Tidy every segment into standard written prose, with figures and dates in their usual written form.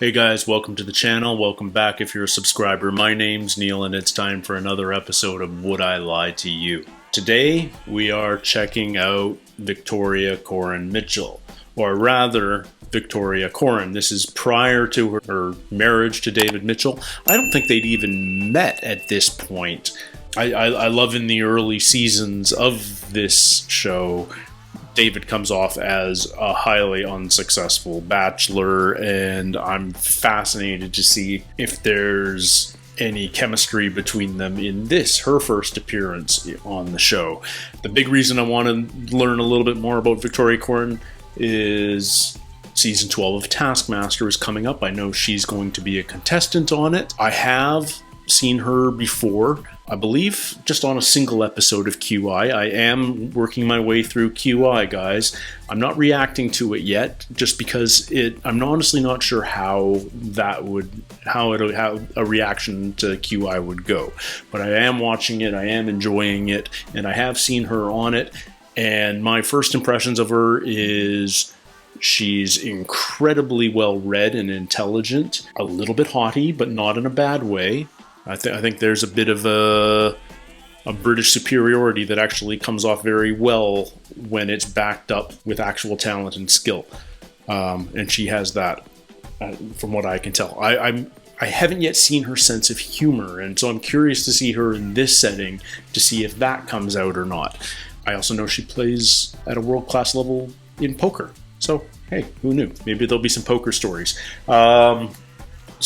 Hey guys, welcome to the channel. Welcome back if you're a subscriber. My name's Neil and it's time for another episode of Would I Lie to You? Today we are checking out Victoria Coren Mitchell, or rather Victoria Coren. This is prior to her marriage to David Mitchell. I don't think they'd even met at this point. I love in the early seasons of this show, David comes off as a highly unsuccessful bachelor, and I'm fascinated to see if there's any chemistry between them in this, her first appearance on the show. The big reason I want to learn a little bit more about Victoria Coren is season 12 of Taskmaster is coming up. I know she's going to be a contestant on it. I have seen her before, I believe just on a single episode of QI. I am working my way through QI, guys. I'm not reacting to it yet, just because I'm honestly not sure how a reaction to QI would go. But I am watching it, I am enjoying it, and I have seen her on it. And my first impressions of her is she's incredibly well read and intelligent, a little bit haughty, but not in a bad way. I think there's a bit of a British superiority that actually comes off very well when it's backed up with actual talent and skill. And she has that, from what I can tell. I haven't yet seen her sense of humor, and so I'm curious to see her in this setting to see if that comes out or not. I also know she plays at a world-class level in poker. So, hey, who knew? Maybe there'll be some poker stories. So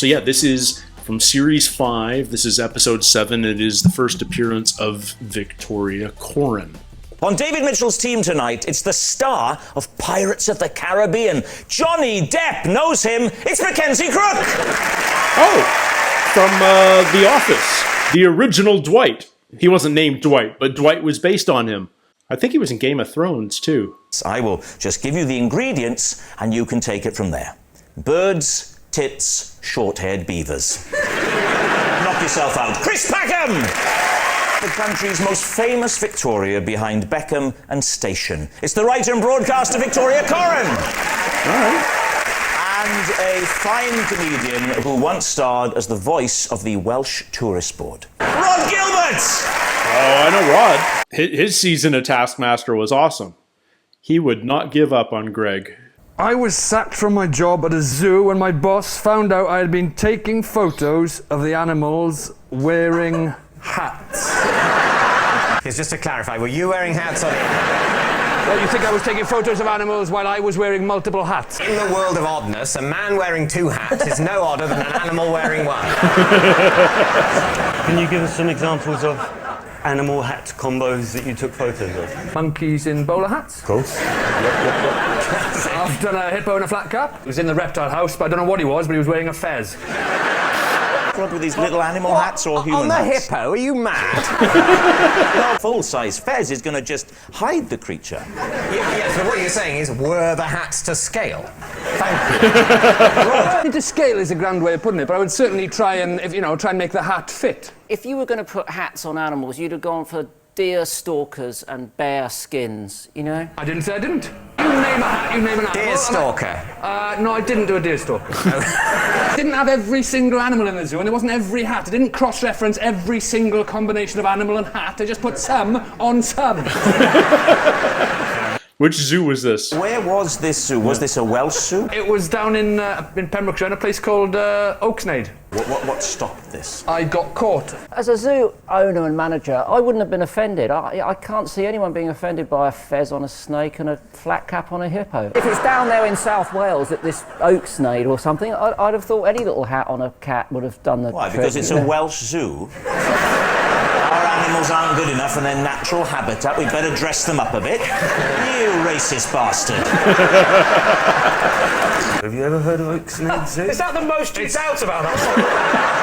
yeah, this is from Series 5, this is Episode 7. It is the first appearance of Victoria Coren. On David Mitchell's team tonight, it's the star of Pirates of the Caribbean. Johnny Depp knows him. It's Mackenzie Crook. Oh, from The Office. The original Dwight. He wasn't named Dwight, but Dwight was based on him. I think he was in Game of Thrones, too. I will just give you the ingredients, and you can take it from there. Birds, tits, short-haired beavers. Knock yourself out. Chris Packham! The country's most famous Victoria behind Beckham and Station. It's the writer and broadcaster Victoria Coren. All right. And a fine comedian who once starred as the voice of the Welsh Tourist Board. Rhod Gilbert! Oh, I know Rhod. His season of Taskmaster was awesome. He would not give up on Greg. I was sacked from my job at a zoo when my boss found out I had been taking photos of the animals wearing hats. Because just to clarify, were you wearing hats on? Well, you think I was taking photos of animals while I was wearing multiple hats? In the world of oddness, a man wearing two hats is no odder than an animal wearing one. Can you give us some examples of animal hat combos that you took photos of? Monkeys in bowler hats. Of course. I've done a hippo in a flat cap. He was in the reptile house, but I don't know what he was, but he was wearing a fez. With these little animal hats or human hats? On the hippo? Are you mad? Well, full-size fez is going to just hide the creature. Yeah, so what you're saying is, were the hats to scale? Thank you. To scale is a grand way of putting it, but I would certainly try and make the hat fit. If you were going to put hats on animals, you'd have gone for deer stalkers and bear skins, you know? I didn't say I didn't. You name a hat, you name an animal. Deer stalker? No, I didn't do a deer stalker. I didn't have every single animal in the zoo, and it wasn't every hat. I didn't cross-reference every single combination of animal and hat. I just put some on some. Which zoo was this? Where was this zoo? Was this a Welsh zoo? It was down in Pembrokeshire, in a place called Oaksnade. What stopped this? I got caught. As a zoo owner and manager, I wouldn't have been offended. I can't see anyone being offended by a fez on a snake and a flat cap on a hippo. If it's down there in South Wales at this Oaksnade or something, I'd have thought any little hat on a cat would have done the Why? trick. Because it's a Welsh zoo? Our animals aren't good enough in their natural habitat. We better dress them up a bit. You racist bastard. Have you ever heard of Oaksnade Zoo? Is that the most you doubt about that?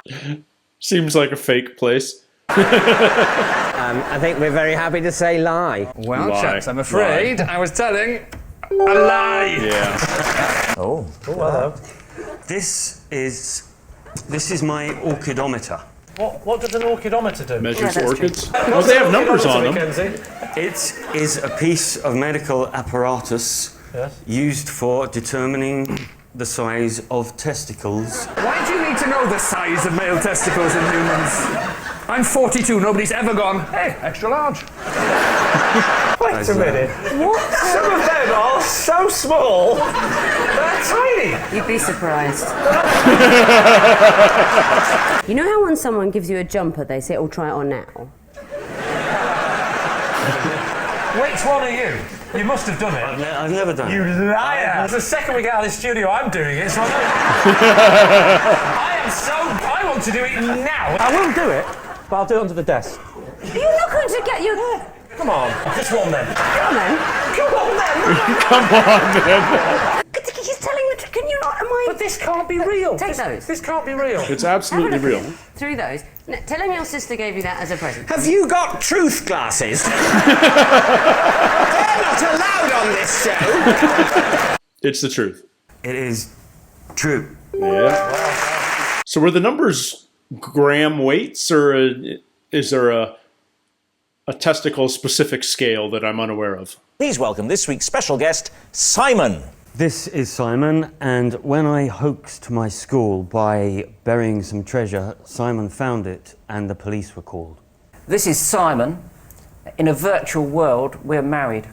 Seems like a fake place. I think we're very happy to say lie. Well, Lie. chaps, I'm afraid I was telling a lie. Yeah. Oh. Hello. This is my orchidometer. What does an orchidometer do? Measures orchids. Oh, they have numbers on them. It is a piece of medical apparatus used for determining the size of testicles. Why do you need to know the size of male testicles in humans? I'm 42, nobody's ever gone, hey, extra large. Wait a minute. What? Some of them are so small. They're tiny. You'd be surprised. You know how when someone gives you a jumper, they say, "Oh, try it on now." Which one are you? You must have done it. I've never done You it. liar! It's the second we get out of the studio, I'm doing it, so I want to do it now. I will do it, but I'll do it under the desk. You're not going to get your... Come on, just one then. Come on then. Come on then. He's telling the truth. Can you not... Am I... But this can't be real. Take those. This can't be real. It's absolutely real. Through those. No, tell him your sister gave you that as a present. Have you got truth glasses? They're not allowed on this show. It's the truth. It is true. Yeah. So were the numbers gram weights, or is there a testicle-specific scale that I'm unaware of? Please welcome this week's special guest, Simon. This is Simon, and when I hoaxed my school by burying some treasure, Simon found it and the police were called. This is Simon. In a virtual world, we're married.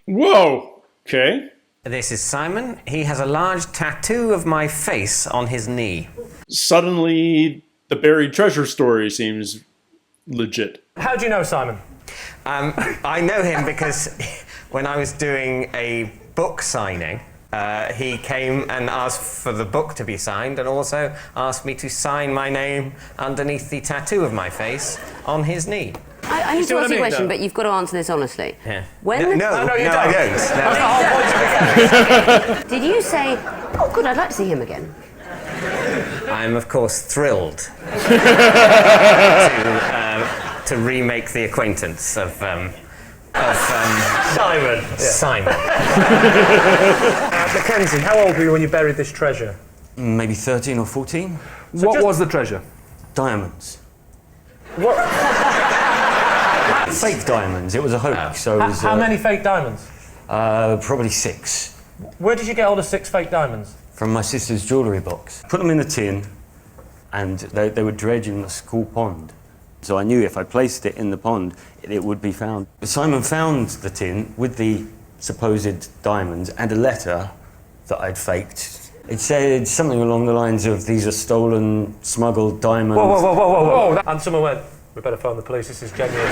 Whoa! Okay. This is Simon. He has a large tattoo of my face on his knee. Suddenly, the buried treasure story seems legit. How do you know Simon? I know him because when I was doing a book signing, he came and asked for the book to be signed and also asked me to sign my name underneath the tattoo of my face on his knee. I need see to what ask I you a mean, question, though? but you've got to answer this honestly. Yeah. When No, the- no, No, you no, don't. I don't. That's No. the whole point of the game. Did you say, "Oh, good, I'd like to see him again"? I'm, of course, thrilled to remake the acquaintance of Simon. Simon. Mackenzie, how old were you when you buried this treasure? Maybe 13 or 14? What was the treasure? Diamonds. What? Fake diamonds. It was a hoax. So it was, How many fake diamonds? Probably 6. Where did you get all the 6 fake diamonds? From my sister's jewellery box. Put them in a tin, and they were dredged in the school pond. So I knew if I placed it in the pond, it would be found. Simon found the tin with the supposed diamonds and a letter that I'd faked. It said something along the lines of, "These are stolen, smuggled diamonds." Whoa. And someone went, "We better phone the police, this is genuine."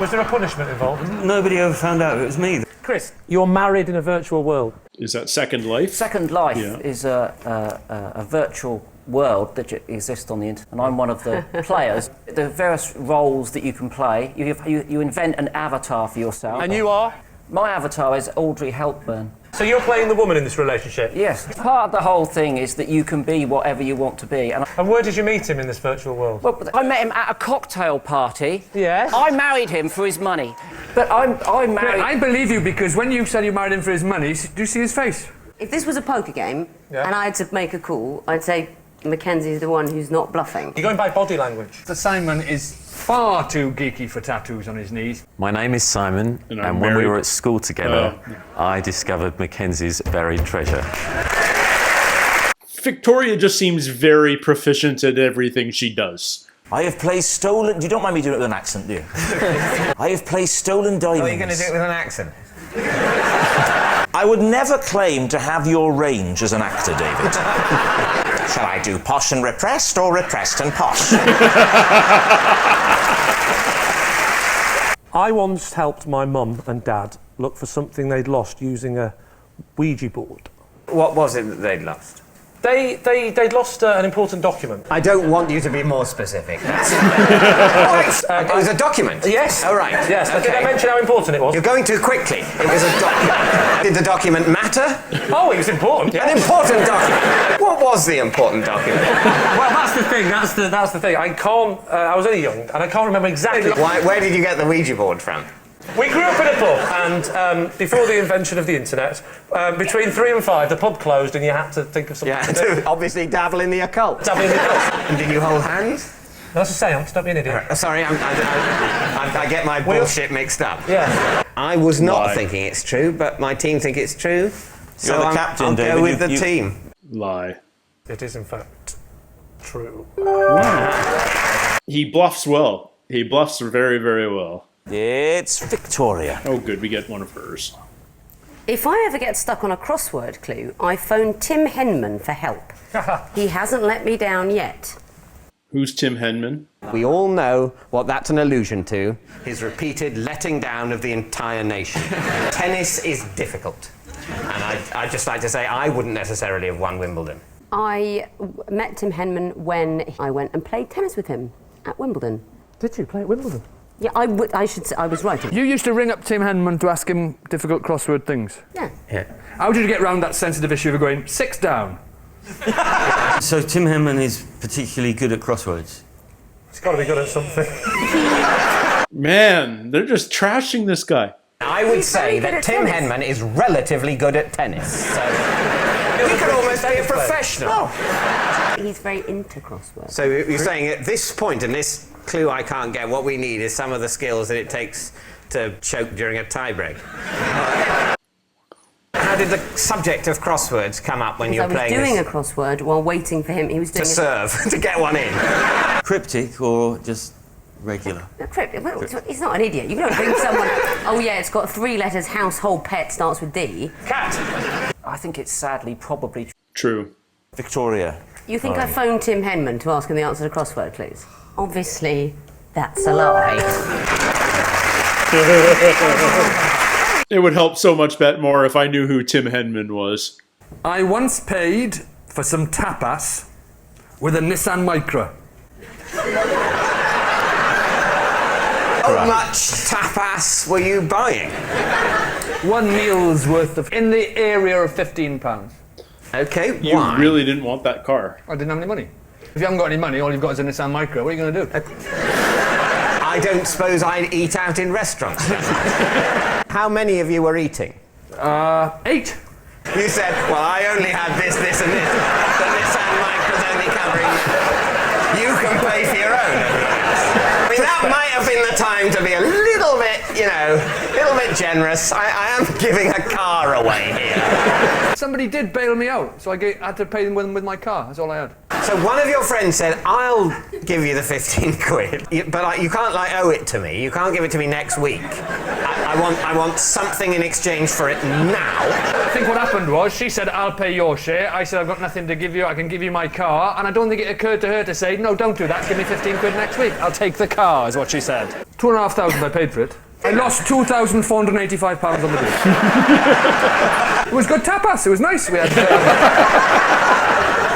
Was there a punishment involved? Nobody ever found out it was me. Chris, you're married in a virtual world. Is that Second Life? Second Life Yeah. is a virtual world that exists on the internet, and I'm one of the players. There are various roles that you can play. You invent an avatar for yourself. And you are? My avatar is Audrey Hepburn. So you're playing the woman in this relationship? Yes. Part of the whole thing is that you can be whatever you want to be. And And where did you meet him in this virtual world? well, I met him at a cocktail party. Yes. I married him for his money. But I married... I believe you, because when you said you married him for his money, do you see his face? If this was a poker game Yeah. and I had to make a call, I'd say Mackenzie's the one who's not bluffing. You're going by body language. So Simon is far too geeky for tattoos on his knees. My name is Simon, And and I'm when we married. were at school together, I discovered Mackenzie's buried treasure. Victoria just seems very proficient at everything she does. I have placed stolen... You don't mind me doing it with an accent, do you? I have placed stolen diamonds. Are you going to do it with an accent? I would never claim to have your range as an actor, David. Shall I do posh and repressed, or repressed and posh? I once helped my mum and dad look for something they'd lost using a Ouija board. What was it that they'd lost? They'd lost an important document. I don't want you to be more specific. It was a document? Yes. Oh, right. Yes. Okay. Did I mention how important it was? You're going too quickly. It was a document. Did the document matter? Oh, it was important. Yeah. An important document. What was the important document? Well, that's the thing. That's the thing. I can't. I was only young, and I can't remember exactly. Where did you get the Ouija board from? We grew up in a pub, and before the invention of the internet, between 3 and 5, the pub closed, and you had to think of something. Yeah, to do. to obviously dabble in the occult. Dabble in the occult. And did you hold hands? That's a seance. Don't be an idiot. Sorry, I get my bullshit mixed up. Yeah. I was not Why? thinking it's true, but my team think it's true. You're the captain, I'll David. go with the team. Lie. It is, in fact, true. He bluffs well. He bluffs very, very well. It's Victoria. Oh, good. We get one of hers. If I ever get stuck on a crossword clue, I phone Tim Henman for help. He hasn't let me down yet. Who's Tim Henman? We all know what that's an allusion to. His repeated letting down of the entire nation. Tennis is difficult. And I'd just like to say I wouldn't necessarily have won Wimbledon. I met Tim Henman when I went and played tennis with him at Wimbledon. Did you play at Wimbledon? Yeah, I should say I was right. You used to ring up Tim Henman to ask him difficult crossword things. Yeah. How did you get round that sensitive issue of going 6 down? So Tim Henman is particularly good at crosswords. He's got to be good at something. Man, they're just trashing this guy. I would say that Tim Henman is relatively good at tennis. So he could almost be a professional. He's very into crosswords. So you're saying at this point, in this clue I can't get, what we need is some of the skills that it takes to choke during a tiebreak. How did the subject of crosswords come up when you were playing I was doing this? a crossword while waiting for him. He was doing To serve, to get one in. Cryptic or just regular? He's not an idiot. You don't bring someone. Oh yeah, it's got 3 letters. Household pet starts with D. Cat. I think it's sadly probably True. Victoria. You think I phoned Tim Henman to ask him the answer to crossword, please? Obviously, that's a lie. It would help so much more if I knew who Tim Henman was. I once paid for some tapas with a Nissan Micra. How much tapas were you buying? 1 meal's worth of... in the area of £15. Okay, You why? really didn't want that car. I didn't have any money. If you haven't got any money, all you've got is a Nissan Micra. What are you going to do? I don't suppose I'd eat out in restaurants. How many of you were eating? 8. You said, well, I only had this, and this. The Nissan Micra's only covering... You can pay for your own. I mean, that might have been the time to be a little bit, a little bit generous. I am giving a car away here. Somebody did bail me out, so I had to pay them with my car. That's all I had. So one of your friends said, I'll give you the 15 quid, but you can't owe it to me. You can't give it to me next week. I want something in exchange for it now. I think what happened was, she said, I'll pay your share. I said, I've got nothing to give you. I can give you my car. And I don't think it occurred to her to say, no, don't do that. Give me 15 quid next week. I'll take the car, is what she said. 2,500 I paid for it. I lost £2,485 on the deal. It was good tapas. It was nice. We had...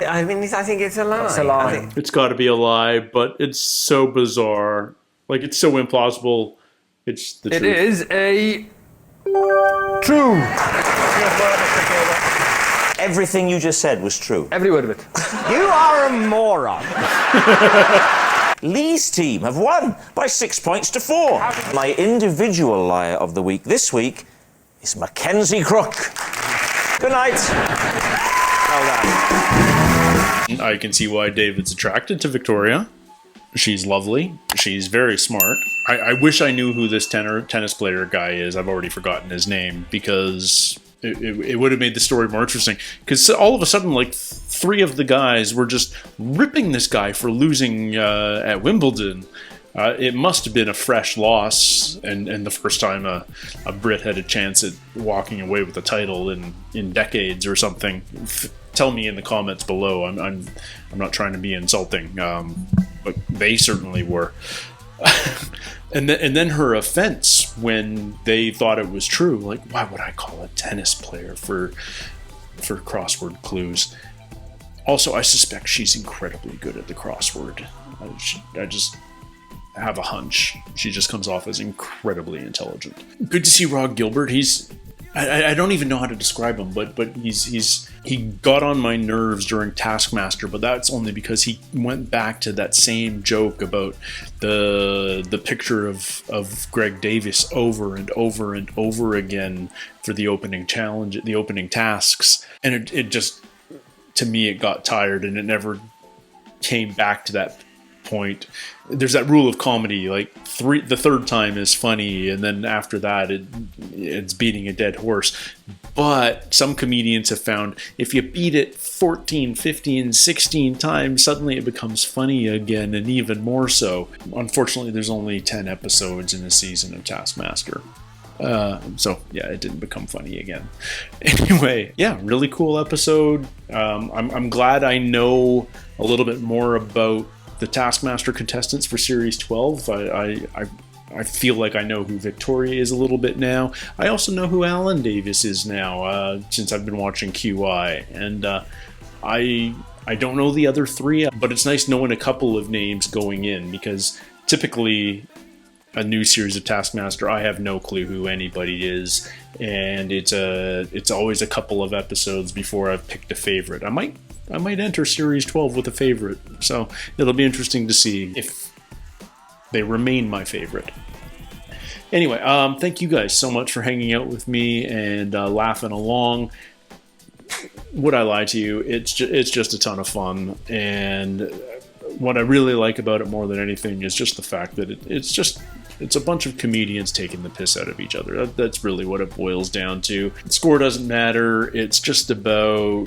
I mean, I think it's a lie. It's a lie. It's got to be a lie, but it's so bizarre. Like, it's so implausible. It's the truth. It is a... true. Everything you just said was true. Every word of it. You are a moron. Lee's team have won by 6 points to 4. My individual liar of the week this week is Mackenzie Crook. Good night. Well done. I can see why David's attracted to Victoria. She's lovely. She's very smart. I wish I knew who this tennis player guy is. I've already forgotten his name because it would have made the story more interesting. Because all of a sudden, like, 3 of the guys were just ripping this guy for losing at Wimbledon. It must have been a fresh loss, and the first time a Brit had a chance at walking away with the title in decades or something. Tell me in the comments below. I'm not trying to be insulting, but they certainly were. And then her offense when they thought it was true. Like, why would I call a tennis player for crossword clues? Also, I suspect she's incredibly good at the crossword. I just have a hunch. She just comes off as incredibly intelligent. Good to see Rhod Gilbert. I don't even know how to describe him, but he got on my nerves during Taskmaster, but that's only because he went back to that same joke about the picture of Greg Davis over and over and over again for the opening challenge, the opening tasks, and it just, to me, it got tired, and it never came back to that point. There's that rule of comedy, like the third time is funny, and then after that it's beating a dead horse. But some comedians have found if you beat it 14, 15, 16 times, suddenly it becomes funny again, and even more so. Unfortunately, there's only 10 episodes in a season of Taskmaster. So yeah, it didn't become funny again. Anyway, yeah, really cool episode. I'm glad I know a little bit more about the Taskmaster contestants for Series 12. I feel like I know who Victoria is a little bit now. I also know who Alan Davis is now, since I've been watching QI. And I don't know the other three, but it's nice knowing a couple of names going in, because typically a new series of Taskmaster, I have no clue who anybody is, and it's always a couple of episodes before I've picked a favorite. I might enter Series 12 with a favorite, so it'll be interesting to see if they remain my favorite. Anyway, thank you guys so much for hanging out with me and laughing along. Would I lie to you? It's just a ton of fun, and what I really like about it more than anything is just the fact that it's a bunch of comedians taking the piss out of each other. That's really what it boils down to. The score doesn't matter. It's just about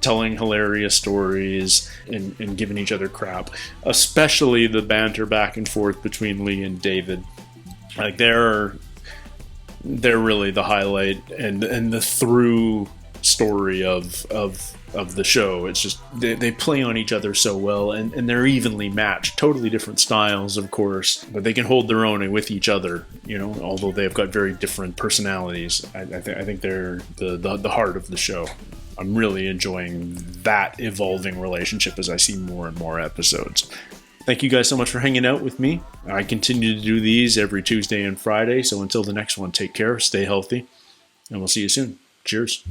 telling hilarious stories and giving each other crap, especially the banter back and forth between Lee and David. Like they're really the highlight and the through story of the show. It's just they play on each other so well, and they're evenly matched. Totally different styles, of course, but they can hold their own with each other, you know, although they've got very different personalities. I think they're the heart of the show. I'm really enjoying that evolving relationship as I see more and more episodes. Thank you guys so much for hanging out with me. I continue to do these every Tuesday and Friday, so until the next one, take care, stay healthy, and we'll see you soon. Cheers.